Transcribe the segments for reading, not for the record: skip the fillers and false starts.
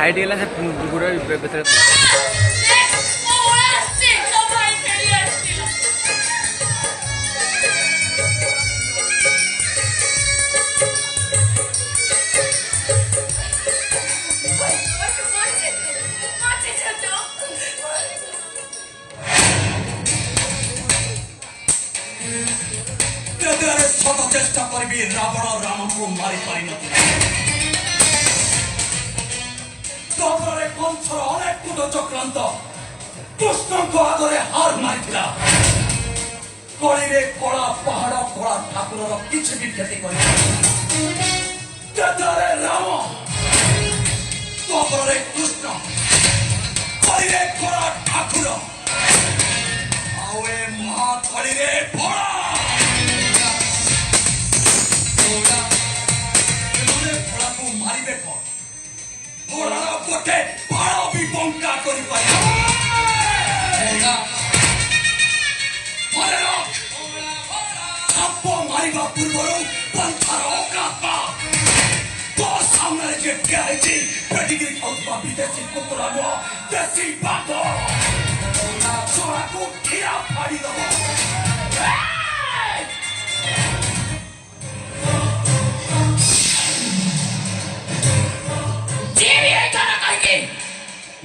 height गेला से गुड़ बेतर चेष्टा करी रावण राम को मारी पारि कंसर अनेक कूट चक्रांत कृष्ण को आगे हार मारी कड़ी कला पहाड़ कला ठाकुर किसी भी क्षति कर राम कपड़े कृष्ण कड़ी कला ठाकुर आए महाकड़ी भोला मारे भोलार पटे बाड़ भी बंका कर मारिबा पूर्व पंथार अकात्मा तो सामने जे कहती पेडिग्री खाउबा विदेशी कुकुरा नुह देशी बाघ छोरा को खीरा फाड़ी दबो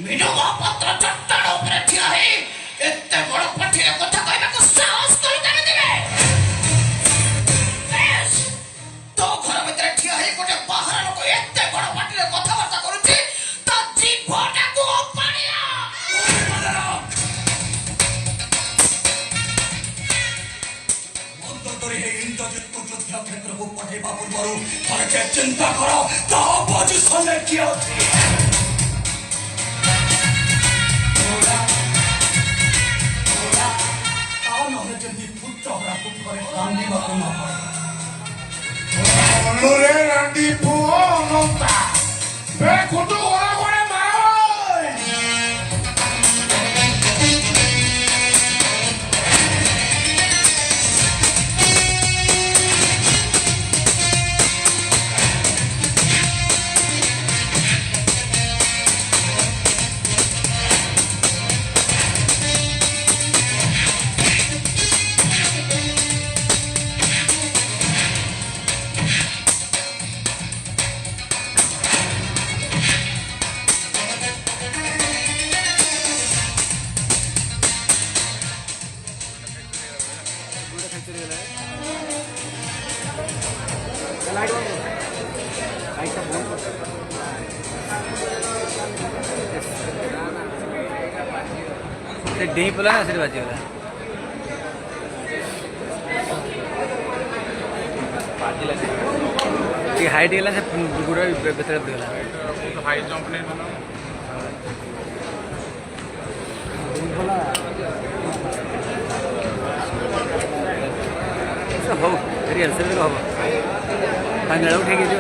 मिडुआ पत्र चट्टाण ऊपर ठिया है एते बड़ पठिया कथा कहबा को साहस कर देबे देबे बेस तो घर भीतर ठिया है गोटे बाहर लोक एते बड़ पाटिरे कथा वार्ता करूची त जीवटा को पानिया मंत्र करे हे इंद्रजित को युद्ध क्षेत्र को पठेबा पूर्वरु थरे चिंता करो ता पोजीशन में किया अछि Randy Puonota, cultura डेही पला ना सिर्फ बाजी वाला ये हाइट गेला से गुड़ बेतर देला हाई जंप नहीं बना हो रियल से हो फाइनल उठेगी जो